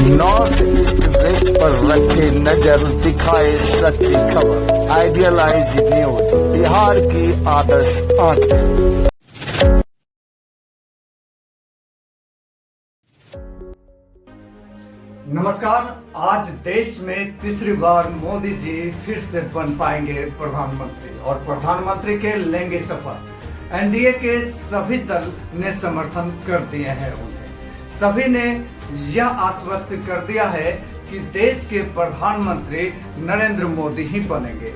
North east west पर रखे नजर, दिखाए सच्ची खबर। आइडियलाइज न्यूज, बिहार की आदर्श आंखें। नमस्कार। आज देश में तीसरी बार मोदी जी फिर से बन पाएंगे प्रधानमंत्री और प्रधानमंत्री के लेंगे शपथ। एनडीए के सभी दल ने समर्थन कर दिए हैं उन्हें। सभी ने यह आश्वस्त कर दिया है कि देश के प्रधानमंत्री नरेंद्र मोदी ही बनेंगे।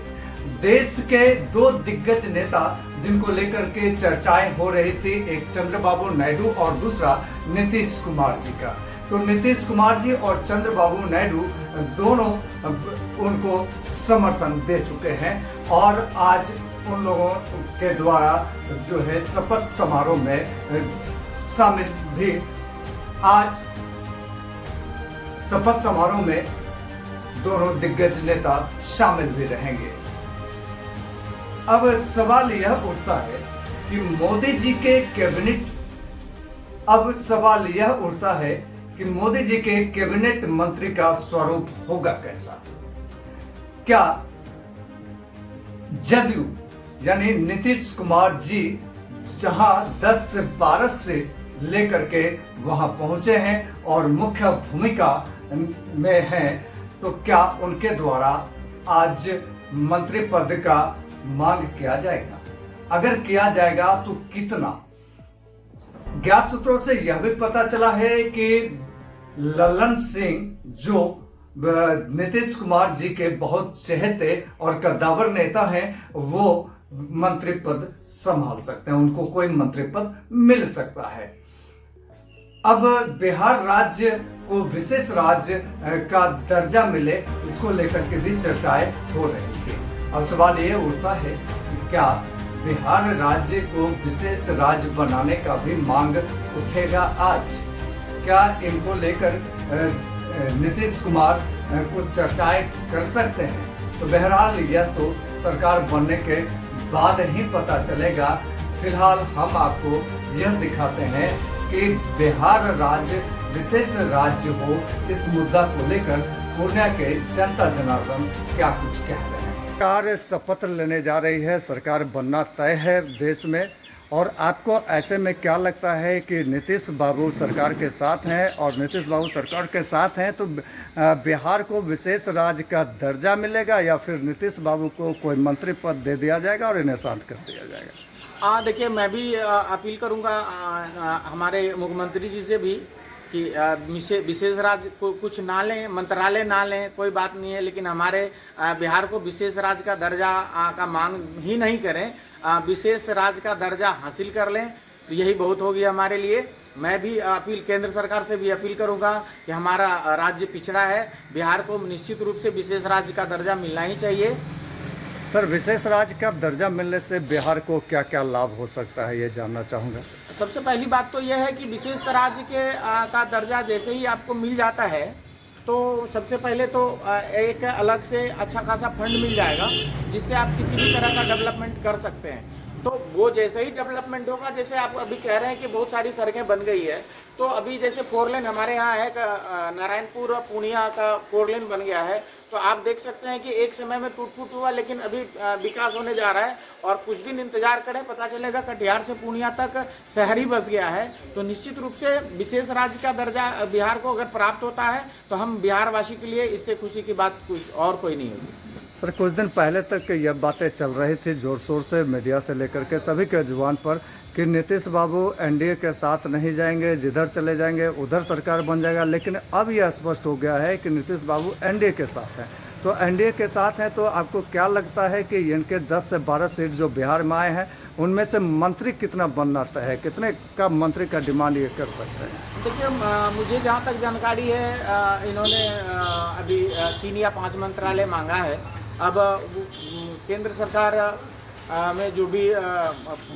देश के दो दिग्गज नेता जिनको लेकर के चर्चाएं हो रही थी, एक चंद्रबाबू नायडू और दूसरा नीतीश कुमार जी का। तो नीतीश कुमार जी और चंद्रबाबू नायडू दोनों उनको समर्थन दे चुके हैं और आज उन लोगों के द्वारा जो है शपथ समारोह में शामिल भी, आज शपथ समारोह में दोनों दिग्गज नेता शामिल भी रहेंगे। अब सवाल यह उठता है कि मोदी जी के कैबिनेट कि मोदी जी के कैबिनेट मंत्री का स्वरूप होगा कैसा। क्या जदयू यानी नीतीश कुमार जी जहां 10 से 12 से लेकर के वहां पहुंचे हैं और मुख्य भूमिका में हैं, तो क्या उनके द्वारा आज मंत्री पद का मांग किया जाएगा? अगर किया जाएगा तो कितना? ज्ञात सूत्रों से यह भी पता चला है कि ललन सिंह जो नीतीश कुमार जी के बहुत चहेते और कद्दावर नेता हैं, वो मंत्री पद संभाल सकते हैं, उनको कोई मंत्री पद मिल सकता है। अब बिहार राज्य को विशेष राज्य का दर्जा मिले, इसको लेकर के भी चर्चाएं हो रही थी। अब सवाल ये उठता है कि क्या बिहार राज्य को विशेष राज्य बनाने का भी मांग उठेगा आज? क्या इनको लेकर नीतीश कुमार कुछ चर्चाएं कर सकते हैं? तो बहरहाल यह तो सरकार बनने के बाद ही पता चलेगा। फिलहाल हम आपको यह दिखाते हैं कि बिहार राज्य विशेष राज्य हो, इस मुद्दा को लेकर पूर्णिया के जनता जनार्दन क्या कुछ कह रहे हैं। सरकार शपथ लेने जा रही है, सरकार बनना तय है देश में, और आपको ऐसे में क्या लगता है कि नीतीश बाबू सरकार के साथ हैं, और नीतीश बाबू सरकार के साथ हैं तो बिहार को विशेष राज्य का दर्जा मिलेगा या फिर नीतीश बाबू को कोई मंत्री पद दे दिया जाएगा और इन्हें शांत कर दिया जाएगा? देखिए, मैं भी अपील करूंगा हमारे मुख्यमंत्री जी से भी कि विशेष राज्य को कुछ ना लें, मंत्रालय ना लें, कोई बात नहीं है, लेकिन हमारे बिहार को विशेष राज्य का दर्जा का मांग ही नहीं करें, विशेष राज्य का दर्जा हासिल कर लें, तो यही बहुत होगी हमारे लिए। मैं भी केंद्र सरकार से भी अपील करूंगा कि हमारा राज्य पिछड़ा है, बिहार को निश्चित रूप से विशेष राज्य का दर्जा मिलना ही चाहिए। सर, विशेष राज्य का दर्जा मिलने से बिहार को क्या क्या लाभ हो सकता है, ये जानना चाहूँगा। सबसे पहली बात तो यह है कि विशेष राज्य के का दर्जा जैसे ही आपको मिल जाता है तो सबसे पहले तो एक अलग से अच्छा खासा फंड मिल जाएगा, जिससे आप किसी भी तरह का डेवलपमेंट कर सकते हैं। तो वो जैसे ही डेवलपमेंट होगा, जैसे आप अभी कह रहे हैं कि बहुत सारी सड़कें बन गई है, तो अभी जैसे 4 लेन हमारे यहाँ है, नारायणपुर पूर्णिया का 4 लेन बन गया है, तो आप देख सकते हैं कि एक समय में टूट-फूट हुआ, लेकिन अभी विकास होने जा रहा है और कुछ दिन इंतजार करें, पता चलेगा कटिहार से पूर्णिया तक शहर ही बस गया है। तो निश्चित रूप से विशेष राज्य का दर्जा बिहार को अगर प्राप्त होता है तो हम बिहारवासी के लिए इससे खुशी की बात कुछ और कोई नहीं होगी। सर, कुछ दिन पहले तक यह बातें चल रही थी जोर शोर से, मीडिया से लेकर के सभी के जुबान पर, कि नीतीश बाबू एनडीए के साथ नहीं जाएंगे, जिधर चले जाएंगे उधर सरकार बन जाएगा। लेकिन अब यह स्पष्ट हो गया है कि नीतीश बाबू एनडीए के साथ हैं। तो एनडीए के साथ हैं तो आपको क्या लगता है कि इनके 10 से 12 सीट जो बिहार में आए हैं, उनमें से मंत्री कितना बनना तय है? कितने का मंत्री का डिमांड ये कर सकते हैं? देखिए, मुझे जहाँ तक जानकारी है, इन्होंने अभी 3 या 5 मंत्रालय मांगा है। अब केंद्र सरकार में जो भी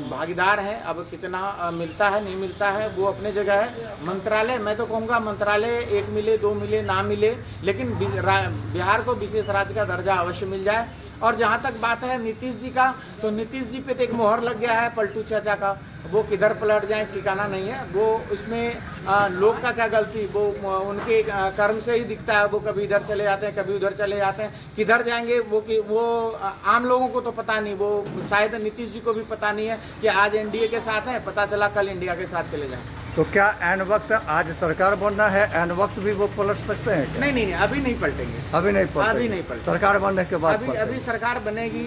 भागीदार हैं, अब कितना मिलता है नहीं मिलता है वो अपने जगह है। मंत्रालय, मैं तो कहूँगा मंत्रालय 1 मिले 2 मिले ना मिले, लेकिन बिहार को विशेष राज्य का दर्जा अवश्य मिल जाए। और जहाँ तक बात है नीतीश जी का, तो नीतीश जी पे तो एक मोहर लग गया है पलटू चाचा का। वो किधर पलट जाए ठिकाना नहीं है। वो उसमें लोग का क्या गलती, वो उनके कर्म से ही दिखता है। वो कभी इधर चले जाते हैं, कभी उधर चले जाते हैं, किधर जाएंगे वो आम लोगों को तो पता नहीं। वो शायद नीतीश जी को भी पता नहीं है कि आज एनडीए के साथ है, पता चला कल इंडिया के साथ चले जाएं। तो क्या एन वक्त आज सरकार बनना है, एन वक्त भी वो पलट सकते हैं क्या? नहीं, अभी नहीं पलटेंगे। अभी नहीं पलटेंगे। सरकार बनने के बाद अभी सरकार बनेगी,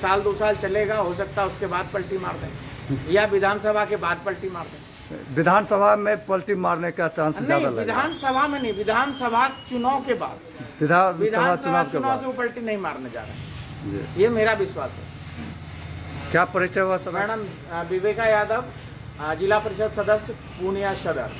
साल 2 साल चलेगा, हो सकता है उसके बाद पलटी मार दें या विधानसभा के बाद पलटी मार दें। विधानसभा में पलटी मारने का चांस ज्यादा लगेगा। विधानसभा में नहीं, विधानसभा चुनाव के बाद, विधानसभा चुनाव से वो पलटी नहीं मारने जा रहे हैं, ये मेरा विश्वास है। क्या परिचय हुआ सर? मैडम विवेका यादव, जिला परिषद सदस्य पूर्णिया सदर।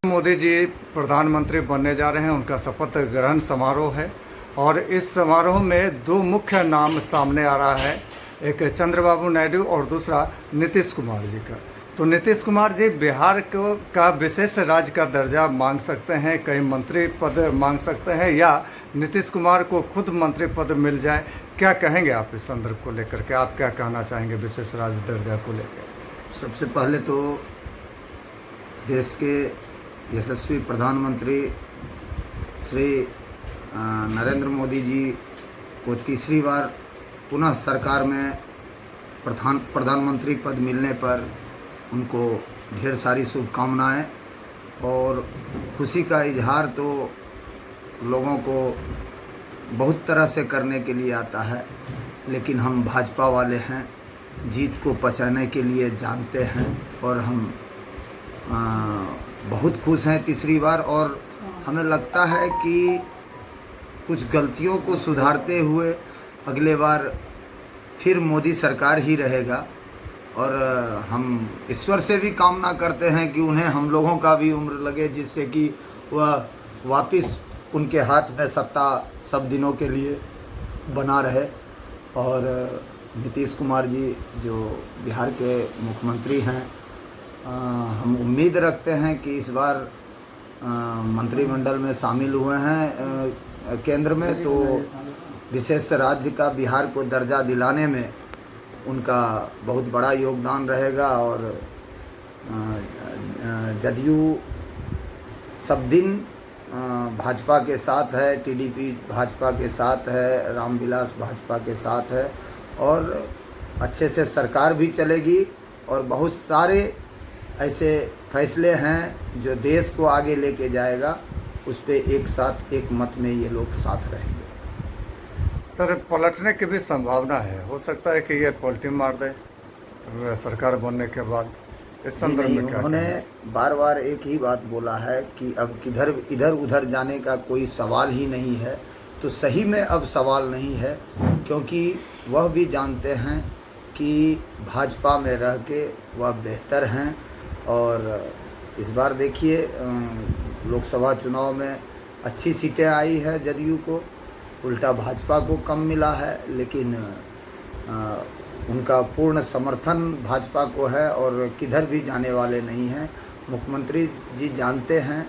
मोदी जी प्रधानमंत्री बनने जा रहे हैं, उनका शपथ ग्रहण समारोह है और इस समारोह में 2 मुख्य नाम सामने आ रहा है, एक चंद्रबाबू नायडू और दूसरा नीतीश कुमार जी का। तो नीतीश कुमार जी बिहार का विशेष राज्य का दर्जा मांग सकते हैं, कई मंत्री पद मांग सकते हैं, या नीतीश कुमार को खुद मंत्री पद मिल जाए। क्या कहेंगे आप इस संदर्भ को लेकर के? आप क्या कहना चाहेंगे विशेष राज्य दर्जा को लेकर? सबसे पहले तो देश के यशस्वी प्रधानमंत्री श्री नरेंद्र मोदी जी को तीसरी बार पुनः सरकार में प्रधानमंत्री पद मिलने पर उनको ढेर सारी शुभकामनाएं और खुशी का इजहार तो लोगों को बहुत तरह से करने के लिए आता है, लेकिन हम भाजपा वाले हैं, जीत को पचाने के लिए जानते हैं और हम बहुत खुश हैं तीसरी बार। और हमें लगता है कि कुछ गलतियों को सुधारते हुए अगले बार फिर मोदी सरकार ही रहेगा। और हम ईश्वर से भी कामना करते हैं कि उन्हें हम लोगों का भी उम्र लगे, जिससे कि वह वापस उनके हाथ में सत्ता सब दिनों के लिए बना रहे। और नीतीश कुमार जी जो बिहार के मुख्यमंत्री हैं, हम उम्मीद रखते हैं कि इस बार मंत्रिमंडल में शामिल हुए हैं केंद्र में, तो विशेष राज्य का बिहार को दर्जा दिलाने में उनका बहुत बड़ा योगदान रहेगा। और जदयू सब दिन भाजपा के साथ है, टीडीपी भाजपा के साथ है, रामविलास भाजपा के साथ है और अच्छे से सरकार भी चलेगी। और बहुत सारे ऐसे फैसले हैं जो देश को आगे लेके जाएगा, उस पर एक साथ एक मत में ये लोग साथ रहेंगे। सर, पलटने की भी संभावना है, हो सकता है कि ये पलटी मार दे सरकार बनने के बाद। इस संदर्भ में क्या? उन्होंने बार बार एक ही बात बोला है कि अब किधर इधर उधर जाने का कोई सवाल ही नहीं है। तो सही में अब सवाल नहीं है, क्योंकि वह भी जानते हैं कि भाजपा में रह के वह बेहतर हैं। और इस बार देखिए लोकसभा चुनाव में अच्छी सीटें आई है जदयू को, उल्टा भाजपा को कम मिला है, लेकिन उनका पूर्ण समर्थन भाजपा को है और किधर भी जाने वाले नहीं हैं। मुख्यमंत्री जी जानते हैं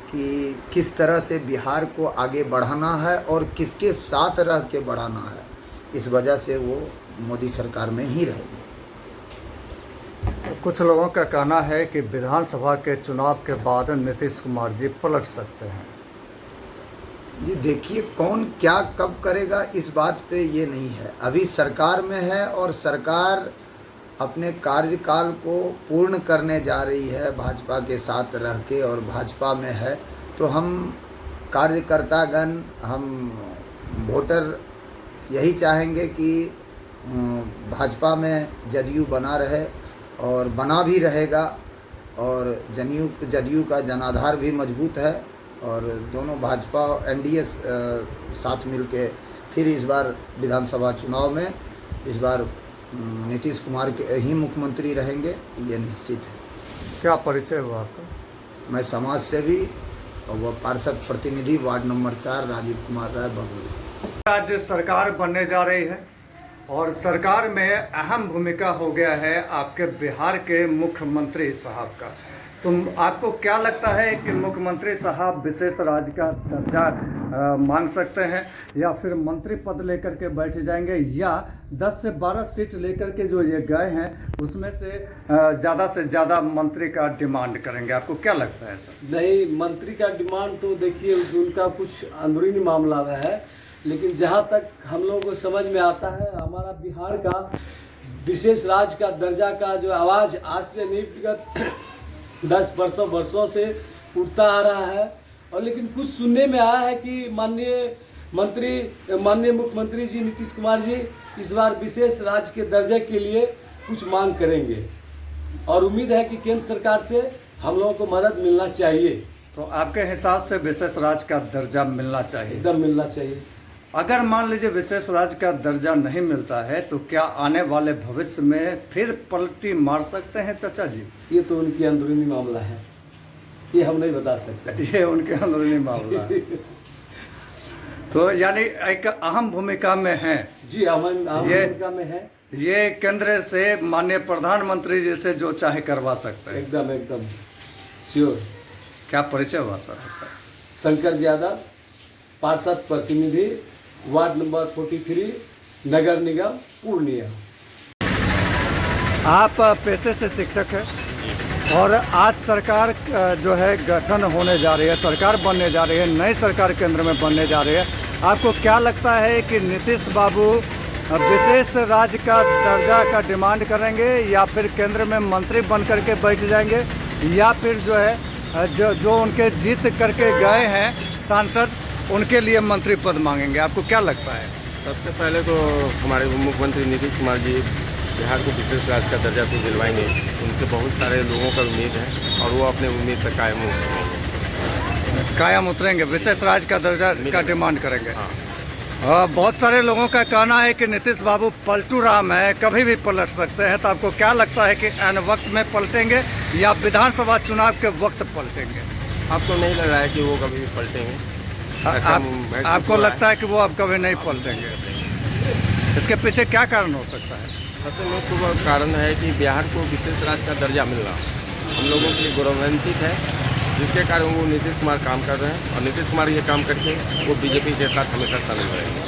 कि किस तरह से बिहार को आगे बढ़ाना है और किसके साथ रह के बढ़ाना है, इस वजह से वो मोदी सरकार में ही रहेंगे। कुछ लोगों का कहना है कि विधानसभा के चुनाव के बाद नीतीश कुमार जी पलट सकते हैं। जी देखिए, कौन क्या कब करेगा इस बात पे ये नहीं है। अभी सरकार में है और सरकार अपने कार्यकाल को पूर्ण करने जा रही है भाजपा के साथ रह के, और भाजपा में है। तो हम कार्यकर्तागण, हम वोटर यही चाहेंगे कि भाजपा में जदयू बना रहे और बना भी रहेगा। और जदयू का जनाधार भी मजबूत है और दोनों भाजपा एनडीए साथ मिलके फिर इस बार विधानसभा चुनाव में इस बार नीतीश कुमार के ही मुख्यमंत्री रहेंगे, ये निश्चित है। क्या परिचय हुआ आपका? मैं समाज सेवी और वह पार्षद प्रतिनिधि वार्ड नंबर 4 राजीव कुमार राय बबुई। राज्य सरकार बनने जा रही है और सरकार में अहम भूमिका हो गया है आपके बिहार के मुख्यमंत्री साहब का। तो आपको क्या लगता है कि मुख्यमंत्री साहब विशेष राज्य का दर्जा मांग सकते हैं, या फिर मंत्री पद लेकर के बैठ जाएंगे, या 10 से 12 सीट लेकर के जो ये गए हैं उसमें से ज़्यादा मंत्री का डिमांड करेंगे। आपको क्या लगता है सर? नहीं, मंत्री का डिमांड तो देखिए उनका कुछ अंदरूनी मामला है, लेकिन जहाँ तक हम लोगों को समझ में आता है, हमारा बिहार का विशेष राज्य का दर्जा का जो आवाज़ आज से नहीं विगत 10 वर्षों से उठता आ रहा है। और लेकिन कुछ सुनने में आया है कि माननीय मुख्यमंत्री जी नीतीश कुमार जी इस बार विशेष राज्य के दर्जे के लिए कुछ मांग करेंगे, और उम्मीद है कि केंद्र सरकार से हम लोगों को मदद मिलना चाहिए। तो आपके हिसाब से विशेष राज्य का दर्जा मिलना चाहिए? एकदम मिलना चाहिए। अगर मान लीजिए विशेष राज्य का दर्जा नहीं मिलता है तो क्या आने वाले भविष्य में फिर पलटी मार सकते हैं चाचा जी? ये तो उनकी अंदरूनी मामला है, ये हम नहीं बता सकते। ये उनके अंदरूनी मामला है। तो यानी एक अहम भूमिका में है जी, अहम भूमिका में है। ये केंद्र से माननीय प्रधानमंत्री जी से जो चाहे करवा सकते हैं। एकदम श्योर। क्या परिचय हुआ सर? शंकर यादव, पार्षद प्रतिनिधि, वार्ड नंबर 43, नगर निगम पूर्णिया। आप पेशे से शिक्षक हैं और आज सरकार जो है गठन होने जा रही है, सरकार बनने जा रही है, नई सरकार केंद्र में बनने जा रही है। आपको क्या लगता है कि नीतीश बाबू विशेष राज्य का दर्जा का डिमांड करेंगे, या फिर केंद्र में मंत्री बन करके बैठ जाएंगे, या फिर जो है जो उनके जीत करके गए हैं सांसद उनके लिए मंत्री पद मांगेंगे? आपको क्या लगता है? सबसे पहले तो हमारे मुख्यमंत्री नीतीश कुमार जी बिहार को विशेष राज्य का दर्जा तो दिलवाएंगे। उनसे बहुत सारे लोगों का उम्मीद है और वो अपने उम्मीद पर कायम उतरेंगे, विशेष राज्य का दर्जा का डिमांड करेंगे। हाँ। बहुत सारे लोगों का कहना है कि नीतीश बाबू पलटू राम है, कभी भी पलट सकते हैं। तो आपको क्या लगता है कि ऐन वक्त में पलटेंगे या विधानसभा चुनाव के वक्त पलटेंगे? आपको नहीं लग रहा है कि वो कभी भी पलटेंगे? आपको लगता है कि वो अब कभी नहीं पलटेंगे? इसके पीछे क्या कारण हो सकता है? सबसे मुख्य कारण है कि बिहार को विशेष राज्य का दर्जा मिलना हम लोगों के लिए गौरवान्वित है, जिसके कारण वो नीतीश कुमार काम कर रहे हैं, और नीतीश कुमार ये काम करके वो बीजेपी के साथ हमेशा शामिल रहेंगे।